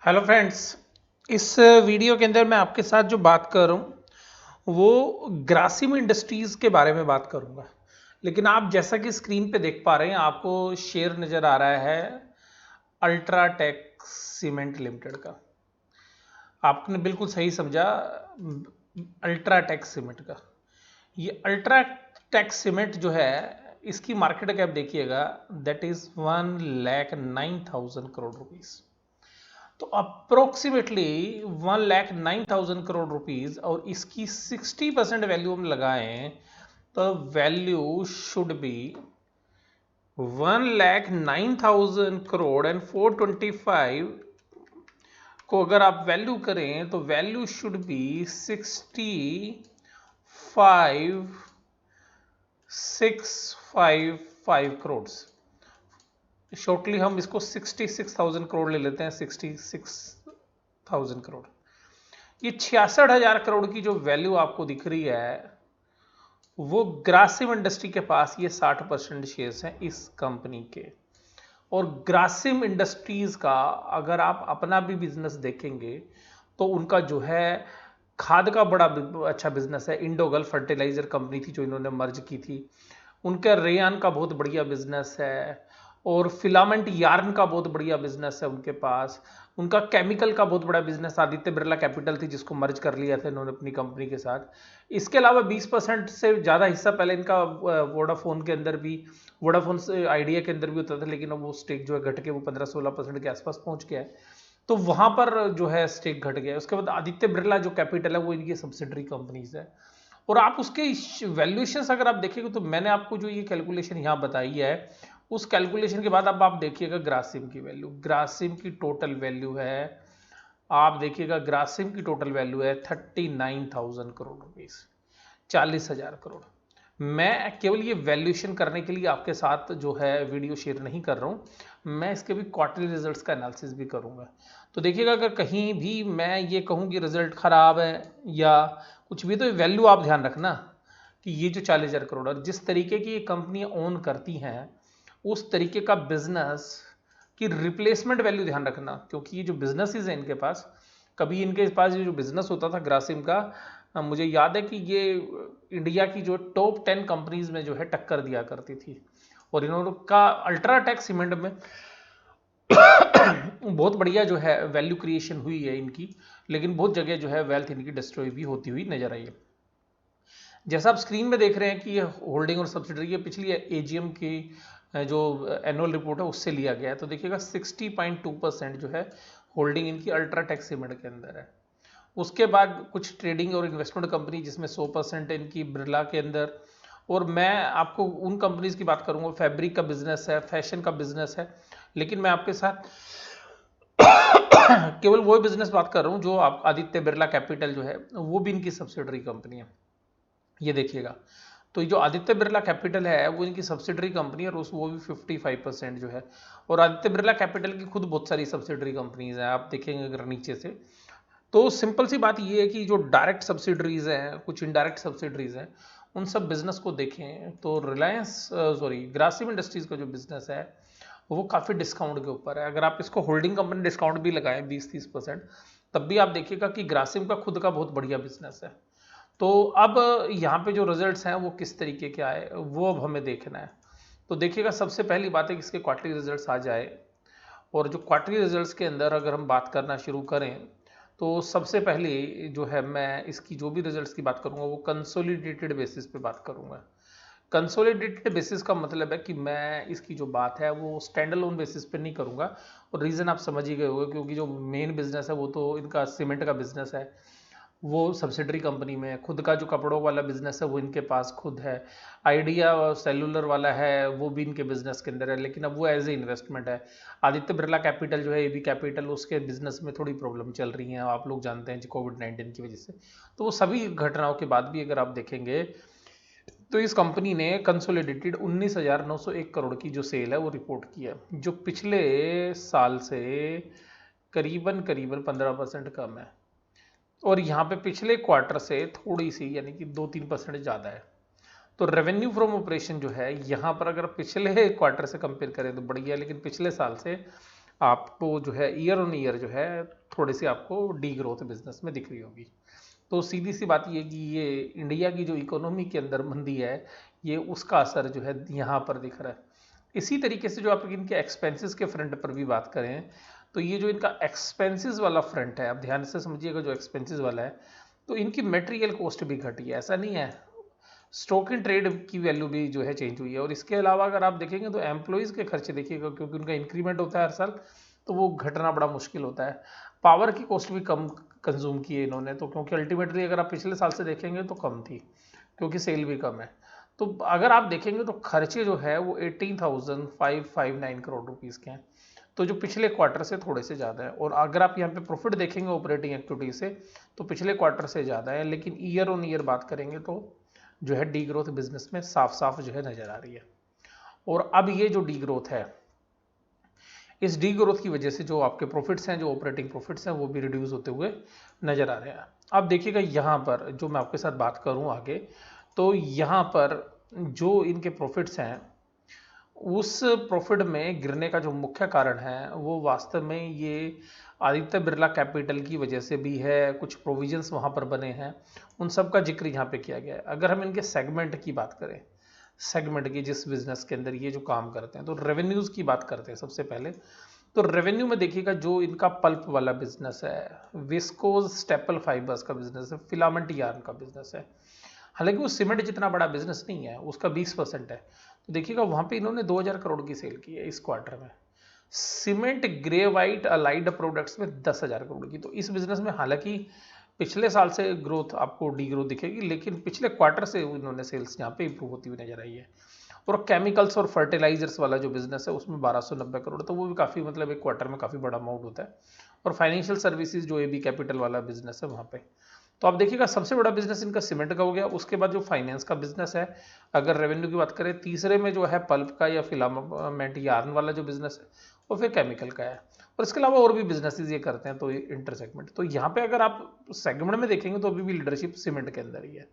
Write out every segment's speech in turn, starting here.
Hello friends. इस video के अंदर मैं आपके साथ जो बात कर रहा हूँ वो ग्रासिम इंडस्ट्रीज़ के बारे में बात करूँगा। लेकिन आप जैसा कि स्क्रीन पे देख पा रहे हैं, आपको शेयर नज़र आ रहा है अल्ट्राटेक सीमेंट लिमिटेड का। आपने बिल्कुल सही समझा, अल्ट्राटेक सीमेंट का। ये अल्ट्राटेक सीमेंट जो है, इसकी मार्केट कैप देखिएगा, दैट इज़ 1,09,000 करोड़ रुपीज़। तो अप्रोक्सीमेटली 1,09,000 करोड़ रुपीज, और इसकी 60% वैल्यू हम लगाएं तो value should be 1,09,000 crore and 425 को अगर आप वैल्यू करें तो value should be 65,655 crore. Shortly हम इसको 66,000 करोड़ ले लेते हैं। 66,000 करोड़, ये 66,000 करोड़ की जो वैल्यू आपको दिख रही है, वो ग्रासिम इंडस्ट्री के पास ये 60% शेयर्स हैं इस कंपनी के। और ग्रासिम इंडस्ट्रीज का अगर आप अपना भी बिजनेस देखेंगे तो उनका जो है खाद का बड़ा अच्छा बिजनेस है। इंडोगल फर्टिलाइजर कंपनी थी जो इन्होंने मर्ज की थी, उनका रेयान का बहुत बढ़िया बिजनेस है। और फिलामेंट यार्न का बहुत बढ़िया बिजनेस है उनके पास। उनका केमिकल का बहुत बड़ा बिजनेस आदित्य बिरला कैपिटल थी, जिसको मर्ज कर लिया था इन्होंने अपनी कंपनी के साथ। इसके अलावा 20% से ज़्यादा हिस्सा पहले इनका वोडाफोन के अंदर भी, वोडाफोन आइडिया के अंदर भी होता था, लेकिन अब वो स्टेक जो है घट के वो 15-16% के आसपास पहुंच गया है। तो वहां पर जो है स्टेक घट गया है। उसके बाद आदित्य बिरला जो कैपिटल है वो इनकी सब्सिडरी कंपनीज है। और आप उसके वैल्यूएशंस अगर आप देखेंगे तो मैंने आपको जो ये कैलकुलेशन यहाँ बताई है, उस कैलकुलेशन के बाद अब आप देखिएगा ग्रासिम की वैल्यू। ग्रासिम की टोटल वैल्यू है, आप देखिएगा ग्रासिम की टोटल वैल्यू है 39,000 करोड़ रुपीज, 40,000 करोड़। मैं केवल ये वैल्यूएशन करने के लिए आपके साथ जो है वीडियो शेयर नहीं कर रहा हूँ, मैं इसके भी क्वार्टरली रिजल्ट्स का एनालिसिस भी करूँगा। तो देखिएगा, अगर कहीं भी मैं ये कहूँ कि रिजल्ट खराब है या कुछ भी, तो वैल्यू आप ध्यान रखना कि ये जो 40,000 करोड़ है, जिस तरीके की ये कंपनियाँ ओन करती हैं उस तरीके का बिजनेस की रिप्लेसमेंट वैल्यू ध्यान रखना। क्योंकि ये जो बिजनेसेस हैं इनके पास, कभी इनके पास ये जो बिजनेस होता था ग्रासिम का, मुझे याद है कि ये इंडिया की जो टॉप 10 कंपनीज में जो है टक्कर दिया करती थी। और इन्होंने का अल्ट्राटेक सीमेंट में बहुत बढ़िया जो है वैल्यू क्रिएशन हुई है इनकी, लेकिन बहुत जगह जो है वेल्थ इनकी डिस्ट्रॉय भी होती हुई नजर आई है। जैसा आप स्क्रीन में देख रहे हैं कि ये होल्डिंग और सब्सिडरी के पिछली एजीएम की जो एनुअल रिपोर्ट है उससे लिया गया है। तो देखिएगा 60.2% जो है होल्डिंग इनकी अल्ट्राटेक सीमेंट के अंदर है। उसके बाद कुछ ट्रेडिंग और इन्वेस्टमेंट कंपनी जिसमें 100% इनकी बिरला के अंदर। और मैं आपको उन कंपनीज की बात करूंगा, फैब्रिक का बिजनेस है, फैशन का बिजनेस है। लेकिन मैं आपके साथ केवल वो बिजनेस बात कर रहा हूं जो आप आदित्य बिरला कैपिटल जो है वो भी इनकी सब्सिडरी कंपनी है। ये देखिएगा, तो ये जो आदित्य बिरला कैपिटल है वो इनकी सब्सिडरी कंपनी है, और उस वो भी 55% जो है। और आदित्य बिरला कैपिटल की खुद बहुत सारी सब्सिडरी कंपनीज हैं, आप देखेंगे अगर नीचे से। तो सिंपल सी बात ये है कि जो डायरेक्ट सब्सिडरीज हैं, कुछ इनडायरेक्ट सब्सिडरीज हैं, उन सब बिजनेस को देखें तो रिलायंस ग्रासिम इंडस्ट्रीज का जो बिजनेस है वो काफ़ी डिस्काउंट के ऊपर है। अगर आप इसको होल्डिंग कंपनी डिस्काउंट भी लगाएं 20-30%, तब भी आप देखिएगा कि ग्रासिम का खुद का बहुत बढ़िया बिजनेस है। तो अब यहाँ पे जो रिजल्ट्स हैं वो किस तरीके के आए वो अब हमें देखना है। तो देखिएगा, सबसे पहली बात है कि इसके क्वार्टरली रिजल्ट्स आ जाए। और जो क्वार्टरली रिजल्ट्स के अंदर अगर हम बात करना शुरू करें तो सबसे पहले जो है मैं इसकी जो भी रिजल्ट्स की बात करूंगा वो कंसोलिडेटेड बेसिस पे बात करूंगा। कंसोलिडेटेड बेसिस का मतलब है कि मैं इसकी जो बात है वो स्टैंड अलोन बेसिस पे नहीं करूंगा। और रीज़न आप समझ ही गए होंगे, क्योंकि जो मेन बिजनेस है वो तो इनका सीमेंट का बिजनेस है, वो सब्सिडरी कंपनी में है। खुद का जो कपड़ों वाला बिजनेस है वो इनके पास खुद है। आइडिया सेलुलर वाला है वो भी इनके बिजनेस के अंदर है, लेकिन अब वो एज ए इन्वेस्टमेंट है। आदित्य बिरला कैपिटल जो है, एबी कैपिटल, उसके बिजनेस में थोड़ी प्रॉब्लम चल रही है, आप लोग जानते हैं कोविड-19 की वजह से। तो वो सभी घटनाओं के बाद भी अगर आप देखेंगे तो इस कंपनी ने कंसोलिडेटेड 19,901 करोड़ की जो सेल है वो रिपोर्ट की है, जो पिछले साल से करीबन करीबन 15% कम है। और यहाँ पे पिछले क्वार्टर से थोड़ी सी, यानी कि 2-3% ज़्यादा है। तो रेवेन्यू फ्रॉम ऑपरेशन जो है यहाँ पर अगर पिछले क्वार्टर से कंपेयर करें तो बढ़िया है, लेकिन पिछले साल से आपको जो है ईयर ऑन ईयर जो है थोड़ी सी आपको डी ग्रोथ बिजनेस में दिख रही होगी। तो सीधी सी बात ये कि ये इंडिया की जो इकोनॉमी के अंदर मंदी है, ये उसका असर जो है यहाँ पर दिख रहा है। इसी तरीके से जो आप इनके एक्सपेंसेस के फ्रंट पर भी बात करें, तो ये जो इनका एक्सपेंसेस वाला फ्रंट है, आप ध्यान से समझिएगा, जो एक्सपेंसेस वाला है, तो इनकी मटेरियल कॉस्ट भी घटी है, ऐसा नहीं है। स्टॉक इन ट्रेड की वैल्यू भी जो है चेंज हुई है। और इसके अलावा अगर आप देखेंगे तो एम्प्लॉयज़ के खर्चे देखिएगा, क्योंकि उनका इंक्रीमेंट होता है हर साल, तो वो घटना बड़ा मुश्किल होता है। पावर की कॉस्ट भी कम कंज्यूम की है इन्होंने, तो क्योंकि अल्टीमेटली अगर आप पिछले साल से देखेंगे तो कम थी, क्योंकि सेल भी कम है। तो अगर आप देखेंगे तो खर्चे जो है वो 18,559 करोड़ रुपीज़ के हैं, तो जो पिछले क्वार्टर से थोड़े से ज़्यादा है। और अगर आप यहाँ पे प्रॉफिट देखेंगे ऑपरेटिंग एक्टिविटी से, तो पिछले क्वार्टर से ज़्यादा है, लेकिन ईयर ऑन ईयर बात करेंगे तो जो है डी ग्रोथ बिजनेस में साफ साफ जो है नज़र आ रही है। और अब ये जो डी ग्रोथ है, इस डी ग्रोथ की वजह से जो आपके प्रॉफिट्स हैं, जो ऑपरेटिंग प्रॉफिट्स हैं, वो भी रिड्यूस होते हुए नजर आ रहे हैं। अब देखिएगा यहाँ पर जो मैं आपके साथ बात करूँ आगे, तो यहाँ पर जो इनके प्रॉफिट्स हैं, उस प्रॉफिट में गिरने का जो मुख्य कारण है वो वास्तव में ये आदित्य बिरला कैपिटल की वजह से भी है। कुछ प्रोविजंस वहाँ पर बने हैं, उन सब का जिक्र यहाँ पे किया गया है। अगर हम इनके सेगमेंट की बात करें, सेगमेंट की जिस बिजनेस के अंदर ये जो काम करते हैं, तो रेवेन्यूज़ की बात करते हैं सबसे पहले। तो रेवेन्यू में देखिएगा जो इनका पल्प वाला बिजनेस है, विस्कोज स्टेपल फाइबर्स का बिजनेस है, फिलामेंट यार्न का बिजनेस है, हालांकि वो सीमेंट जितना बड़ा बिजनेस नहीं है, उसका 20% है। तो देखिएगा वहाँ पे इन्होंने 2000 करोड़ की सेल की है इस क्वार्टर में। Cement grey white allied products में 10,000 करोड़ की। तो इस बिजनेस में हालांकि पिछले साल से ग्रोथ आपको डी ग्रोथ दिखेगी, लेकिन पिछले क्वार्टर से इन्होंने सेल्स यहाँ पे इंप्रूव होती हुई नजर आई है। और केमिकल्स और फर्टिलाइजर्स वाला जो बिजनेस है उसमें 1290 करोड़, तो वो भी काफ़ी, मतलब एक क्वार्टर में काफ़ी बड़ा अमाउंट होता है। और फाइनेंशियल सर्विसेज जो एबी कैपिटल वाला बिजनेस है वहाँ पे, तो आप देखिएगा सबसे बड़ा बिजनेस इनका सीमेंट का हो गया। उसके बाद जो फाइनेंस का बिजनेस है, अगर रेवेन्यू की बात करें, तीसरे में जो है पल्प का या फिलामेंट यार्न वाला जो बिजनेस है, और फिर केमिकल का है। और इसके अलावा और भी बिजनेसेस ये करते हैं, तो ये इंटर सेगमेंट। तो यहाँ पे अगर आप सेगमेंट में देखेंगे तो अभी भी लीडरशिप सीमेंट के अंदर ही है,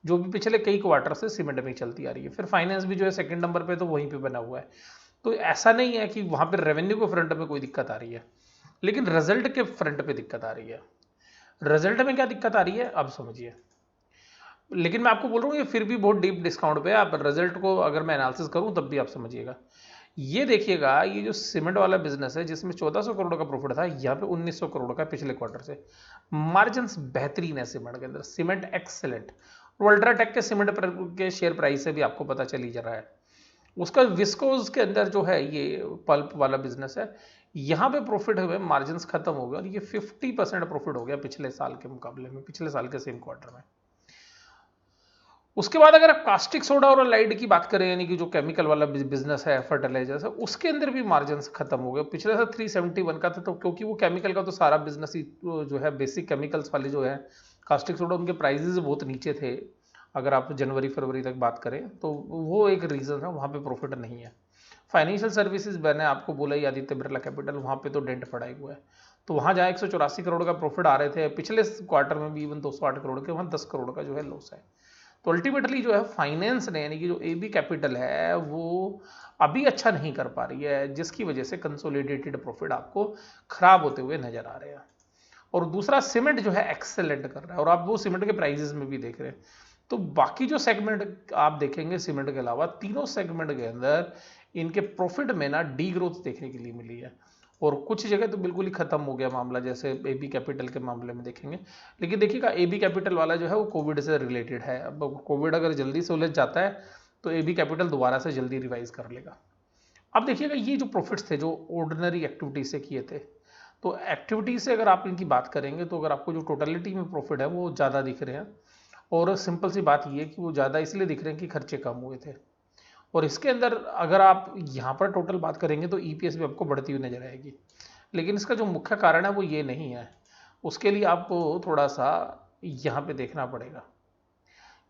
जो भी पिछले कई क्वार्टर से सीमेंट में चलती आ रही है। फिर फाइनेंस भी जो है सेकंड नंबर पे, तो वहीं पे बना हुआ है। तो ऐसा नहीं है कि वहाँ पर रेवेन्यू के फ्रंट में कोई दिक्कत आ रही है, लेकिन रिजल्ट के फ्रंट पे दिक्कत आ रही है। रिजल्ट में क्या दिक्कत आ रही है अब समझिए। लेकिन मैं आपको बोल रहा हूँ ये फिर भी बहुत डीप डिस्काउंट पे है। आप रिजल्ट को अगर मैं एनालिसिस करूँ तब भी आप समझिएगा। ये देखिएगा, ये जो सीमेंट वाला बिजनेस है जिसमें 1400 करोड़ का प्रॉफिट था, यहाँ पे 1900 करोड़ का पिछले क्वार्टर से। मार्जिन बेहतरीन है सीमेंट के अंदर, सीमेंट एक्सेलेंट। अल्ट्राटेक के सीमेंट के शेयर प्राइस से भी आपको पता चल ही जा रहा है। उसका विस्कोज के अंदर जो है ये पल्प वाला बिजनेस है, यहाँ पे प्रॉफिट हुए, मार्जिन खत्म हो गए, और ये 50% प्रॉफिट हो गया पिछले साल के मुकाबले में, पिछले साल के सेम क्वार्टर में। उसके बाद अगर आप कास्टिक सोडा और लाइड की बात करें, यानी कि जो केमिकल वाला बिजनेस है, फर्टिलाइजर्स है, उसके अंदर भी मार्जिन खत्म हो गए। पिछले साल 371 का था, तो क्योंकि वो केमिकल का तो सारा बिजनेस ही जो है बेसिक केमिकल्स वाले जो है कास्टिक सोडा, उनके प्राइजेस बहुत नीचे थे। अगर आप जनवरी फरवरी तक बात करें तो वो एक रीज़न है, वहाँ पे प्रॉफिट नहीं है। फाइनेंशियल सर्विसेज मैंने आपको बोला ही, आदित्य बिरला कैपिटल, वहाँ पे तो डेंट पड़ा हुआ है। तो वहाँ जहाँ 184 करोड़ का प्रॉफिट आ रहे थे पिछले क्वार्टर में भी, इवन 208 करोड़ के, वहाँ 10 करोड़ का जो है लॉस है। तो अल्टीमेटली जो है फाइनेंस ने, यानी कि जो एबी कैपिटल है, वो अभी अच्छा नहीं कर पा रही है, जिसकी वजह से कंसोलिडेटेड प्रॉफिट आपको खराब होते हुए नजर आ रहे हैं। और दूसरा सीमेंट जो है एक्सेलेंट कर रहा है, और आप वो सीमेंट के प्राइजेस में भी देख रहे हैं। तो बाकी जो सेगमेंट आप देखेंगे सीमेंट के अलावा, तीनों सेगमेंट के अंदर इनके प्रॉफिट में ना डी ग्रोथ देखने के लिए मिली है। और कुछ जगह तो बिल्कुल ही खत्म हो गया मामला, जैसे एबी कैपिटल के मामले में देखेंगे। लेकिन देखिएगा एबी कैपिटल वाला जो है वो कोविड से रिलेटेड है। अब कोविड अगर जल्दी से उलझ जाता है तो एबी कैपिटल दोबारा से जल्दी रिवाइज कर लेगा। अब देखिएगा ये जो प्रॉफिट्स थे जो ऑर्डिनरी एक्टिविटी से किए थे, तो एक्टिविटी से अगर आप इनकी बात करेंगे, तो अगर आपको जो टोटलिटी में प्रॉफिट है वो ज़्यादा दिख रहे हैं। और सिंपल सी बात ये है कि वो ज़्यादा इसलिए दिख रहे हैं कि खर्चे कम हुए थे। और इसके अंदर अगर आप यहाँ पर टोटल बात करेंगे तो ईपीएस भी आपको बढ़ती हुई नजर आएगी। लेकिन इसका जो मुख्य कारण है वो ये नहीं है। उसके लिए आपको थोड़ा सा यहाँ पे देखना पड़ेगा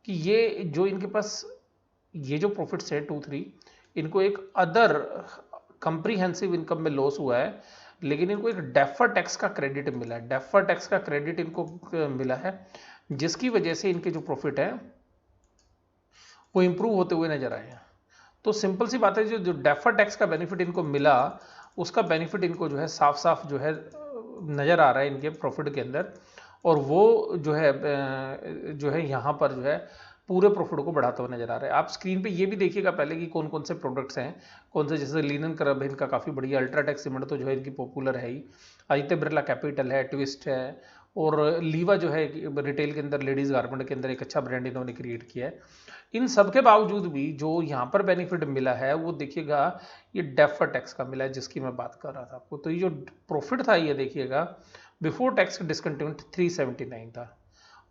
कि ये जो इनके पास ये जो प्रॉफिट्स है 2-3, इनको एक अदर कंप्रीहेंसिव इनकम में लॉस हुआ है, लेकिन इनको एक डेफर टैक्स का क्रेडिट मिला है। डेफर टैक्स का क्रेडिट इनको मिला है, जिसकी वजह से इनके जो प्रॉफिट है वो इंप्रूव होते हुए नजर आए हैं। तो सिंपल सी बात है, जो डेफर टैक्स का बेनिफिट इनको मिला, उसका बेनिफिट इनको जो है साफ साफ जो है नज़र आ रहा है इनके प्रॉफिट के अंदर, और वो जो है यहाँ पर जो है पूरे प्रॉफिट को बढ़ाता हुआ नजर आ रहा है। आप स्क्रीन पे ये भी देखिएगा पहले कि कौन कौन से प्रोडक्ट्स हैं, कौन से, जैसे लिनन क्रब है इनका काफ़ी बढ़िया, अल्ट्राटेक सीमेंट तो जो है इनकी पॉपुलर है ही, आदित्य बिरला कैपिटल है, ट्विस्ट है, और लीवा जो है रिटेल के अंदर लेडीज़ गारमेंट के अंदर एक अच्छा ब्रांड इन्होंने क्रिएट किया है। इन सब के बावजूद भी जो यहाँ पर बेनिफिट मिला है वो देखिएगा ये डेफर टैक्स का मिला है, जिसकी मैं बात कर रहा था आपको। तो ये जो प्रॉफिट था ये देखिएगा बिफोर टैक्स डिस्कंटिन्यूड 379 था,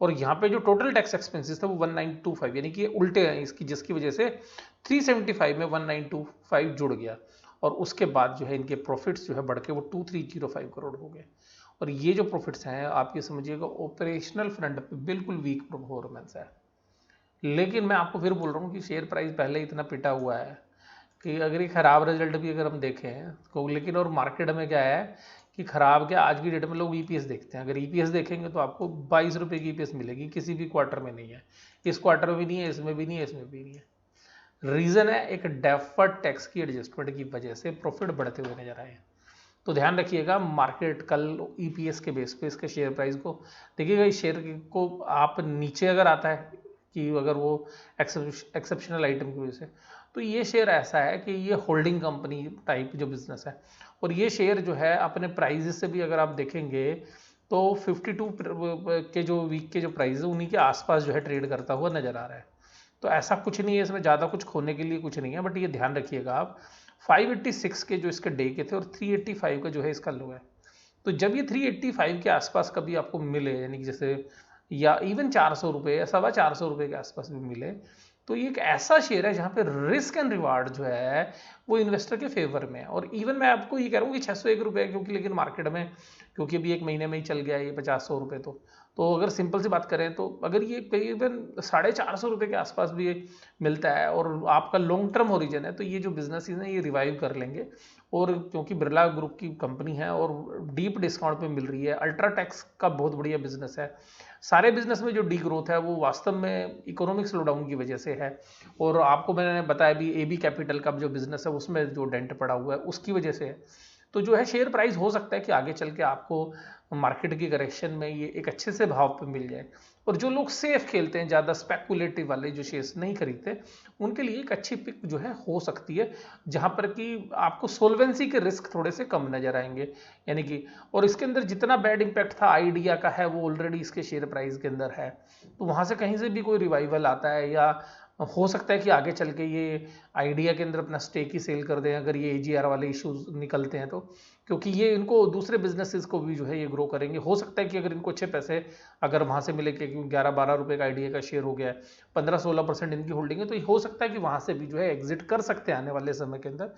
और यहाँ पे जो टोटल टैक्स एक्सपेंसेस था वो 1925, यानी कि उल्टे हैं इसकी, जिसकी वजह से 375 में 1925 जुड़ गया, और उसके बाद जो है इनके प्रॉफिट्स जो है बढ़ के वो 2305 करोड़ हो गए। और ये जो प्रॉफिट्स हैं आप ये समझिएगा ऑपरेशनल फ्रंट पे बिल्कुल वीक परफॉर्मेंस है। लेकिन मैं आपको फिर बोल रहा हूँ कि शेयर प्राइस पहले इतना पिटा हुआ है कि अगर ये खराब रिजल्ट भी अगर हम देखें तो, लेकिन और मार्केट में क्या है कि खराब क्या, आज की डेट में लोग ईपीएस देखते हैं। अगर ईपीएस देखेंगे तो आपको 22 रुपये की ईपीएस मिलेगी, किसी भी क्वार्टर में नहीं है, इस क्वार्टर में भी नहीं है, इसमें भी नहीं है, इसमें भी नहीं है। रीजन है एक डेफर्ड टैक्स की एडजस्टमेंट की वजह से प्रॉफिट बढ़ते हुए नजर आए हैं। तो ध्यान रखिएगा, मार्केट कल ईपीएस के बेस पे इसके शेयर प्राइस को देखिएगा, इस शेयर को आप नीचे अगर आता है कि अगर वो एक्सेप्शनल आइटम की वजह से, तो ये शेयर ऐसा है कि ये होल्डिंग कंपनी टाइप जो बिजनेस है, और ये शेयर जो है अपने प्राइजेस से भी अगर आप देखेंगे तो 52 के जो वीक के जो प्राइस है उन्हीं के आसपास जो है ट्रेड करता हुआ नजर आ रहा है। तो ऐसा कुछ नहीं है इसमें, ज़्यादा कुछ खोने के लिए कुछ नहीं है, बट ये ध्यान रखिएगा आप 586 के जो इसके डे के थे और 385 का जो है इसका लो है। तो जब ये 385 के आसपास कभी आपको मिले, यानी कि जैसे या इवन 400 रुपये या 425 रुपये के आसपास भी मिले, तो ये एक ऐसा शेयर है जहाँ पे रिस्क एंड रिवार्ड जो है वो इन्वेस्टर के फेवर में है। और इवन मैं आपको ये कह रहा हूँ कि 601 रुपये, क्योंकि लेकिन मार्केट में क्योंकि अभी एक महीने में ही चल गया है ये 50-100 रुपये, तो अगर सिंपल सी बात करें तो अगर ये करीबन 450 रुपये के आसपास भी ये मिलता है और आपका लॉन्ग टर्म ओरिजिन है, तो ये जो बिजनेस है ये रिवाइव कर लेंगे। और क्योंकि बिरला ग्रुप की कंपनी है और डीप डिस्काउंट पे मिल रही है, अल्ट्राटेक्स का बहुत बढ़िया बिजनेस है, सारे बिजनेस में जो डी ग्रोथ है वो वास्तव में इकोनॉमिक स्लोडाउन की वजह से है। और आपको मैंने बताया भी एबी कैपिटल का जो बिजनेस है उसमें जो डेंट पड़ा हुआ है उसकी वजह से है। तो जो है शेयर प्राइस हो सकता है कि आगे चल के आपको मार्केट की करेक्शन में ये एक अच्छे से भाव पे मिल जाए। और जो लोग सेफ खेलते हैं, ज़्यादा स्पेकुलेटिव वाले जो शेयर्स नहीं खरीदते, उनके लिए एक अच्छी पिक जो है हो सकती है, जहां पर कि आपको सोल्वेंसी के रिस्क थोड़े से कम नजर आएंगे, यानी कि। और इसके अंदर जितना बैड इंपैक्ट था आइडिया का है वो ऑलरेडी इसके शेयर प्राइस के अंदर है, तो वहां से कहीं से भी कोई रिवाइवल आता है, या हो सकता है कि आगे चल के ये आइडिया के अंदर अपना स्टेक ही सेल कर दें अगर ये एजीआर वाले इश्यूज निकलते हैं तो, क्योंकि ये इनको दूसरे बिजनेसेस को भी जो है ये ग्रो करेंगे। हो सकता है कि अगर इनको अच्छे पैसे अगर वहां से मिले, कि 11-12 रुपए का आइडिया का शेयर हो गया है, 15-16% इनकी होल्डिंग है, तो हो सकता है कि वहां से भी जो है एग्जिट कर सकते हैं आने वाले समय के अंदर।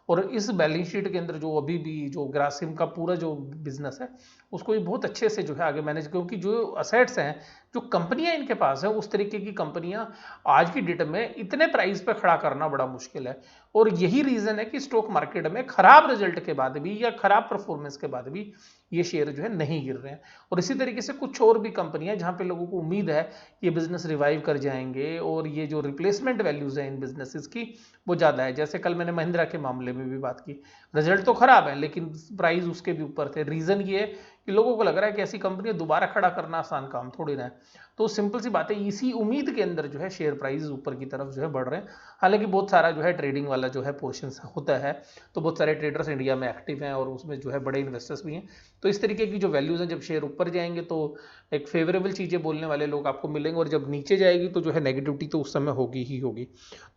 और इस बैलेंस शीट के अंदर जो अभी भी जो ग्रासिम का पूरा जो बिजनेस है उसको ये बहुत अच्छे से जो है आगे मैनेज, क्योंकि जो असेट्स हैं, जो कंपनियां इनके पास है, उस तरीके की कंपनियां आज की डेट में इतने प्राइस पे खड़ा करना बड़ा मुश्किल है। और यही रीजन है कि स्टॉक मार्केट में खराब रिजल्ट के बाद भी या खराब परफॉर्मेंस के बाद भी ये शेयर जो है नहीं गिर रहे हैं। और इसी तरीके से कुछ और भी कंपनियां जहां पे लोगों को उम्मीद है ये बिजनेस रिवाइव कर जाएंगे और ये जो रिप्लेसमेंट वैल्यूज हैं इन बिजनेसेस की वो ज्यादा है। जैसे कल मैंने महिंद्रा के मामले में भी बात की, रिजल्ट तो खराब है लेकिन प्राइस उसके भी ऊपर थे। रीजन ये है कि लोगों को लग रहा है कि ऐसी कंपनी दोबारा खड़ा करना आसान काम थोड़ी ना है। तो सिंपल सी बात है, इसी उम्मीद के अंदर जो है शेयर प्राइस ऊपर की तरफ जो है बढ़ रहे हैं। हालांकि बहुत सारा जो है ट्रेडिंग वाला जो है पोर्शन होता है, तो बहुत सारे ट्रेडर्स इंडिया में एक्टिव हैं और उसमें जो है बड़े इन्वेस्टर्स भी हैं। तो इस तरीके की जो वैल्यूज हैं, जब शेयर ऊपर जाएंगे तो एक फेवरेबल चीजें बोलने वाले लोग आपको मिलेंगे, और जब नीचे जाएगी तो जो है नेगेटिविटी तो उस समय होगी ही होगी।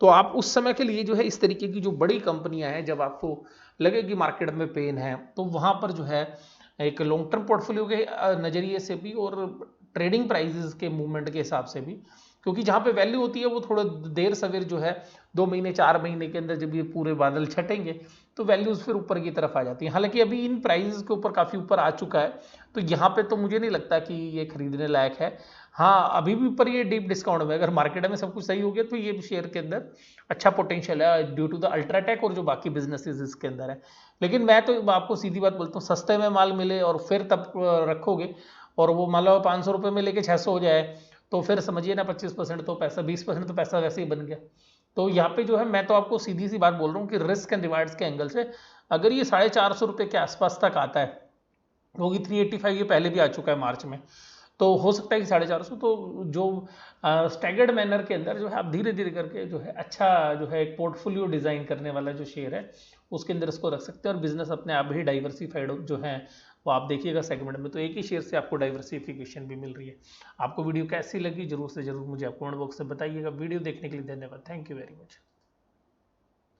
तो आप उस समय के लिए जो है इस तरीके की जो बड़ी कंपनियां हैं, जब आपको लगे कि मार्केट में पेन है, तो वहां पर जो है एक लॉन्ग टर्म पोर्टफोलियो के नजरिए से भी और ट्रेडिंग प्राइसेस के मूवमेंट के हिसाब से भी, क्योंकि जहां पे वैल्यू होती है वो थोड़ा देर सवेर जो है 2 महीने 4 महीने के अंदर जब ये पूरे बादल छटेंगे तो वैल्यूज फिर ऊपर की तरफ आ जाती है। हालांकि अभी इन प्राइसेस के ऊपर काफी ऊपर आ चुका है, तो यहाँ पे तो मुझे नहीं लगता कि ये खरीदने लायक है। हाँ, अभी भी ऊपर ये डीप डिस्काउंट में, अगर मार्केट में सब कुछ सही हो गया तो ये शेयर के अंदर अच्छा पोटेंशियल है ड्यू टू द अल्ट्राटेक और जो बाकी बिजनेसेस इसके अंदर है। लेकिन मैं तो आपको सीधी बात बोलता हूँ, सस्ते में माल मिले और फिर तब रखोगे, और वो मान लो 500 रुपये में लेके 600 हो जाए, तो फिर समझिए ना 25% तो पैसा, 20% तो पैसा वैसे ही बन गया। तो यहाँ पे जो है मैं तो आपको सीधी सी बात बोल रहा हूँ कि रिस्क एंड रिवार्ड्स के एंगल से अगर ये 450 रुपये के आसपास तक आता है, क्योंकि 385 ये पहले भी आ चुका है मार्च में, तो हो सकता है कि 450, तो जो स्टैगर्ड मैनर के अंदर जो है आप धीरे धीरे करके जो है अच्छा जो है एक पोर्टफोलियो डिजाइन करने वाला जो शेयर है उसके अंदर इसको रख सकते हैं, और बिजनेस अपने आप ही डाइवर्सिफाइड जो है वो आप देखिएगा सेगमेंट में, तो एक ही शेयर से आपको डाइवर्सिफिकेशन भी मिल रही है। आपको वीडियो कैसी लगी जरूर से जरूर मुझे आप कमेंट बॉक्स से बताइएगा। वीडियो देखने के लिए धन्यवाद, थैंक यू वेरी मच।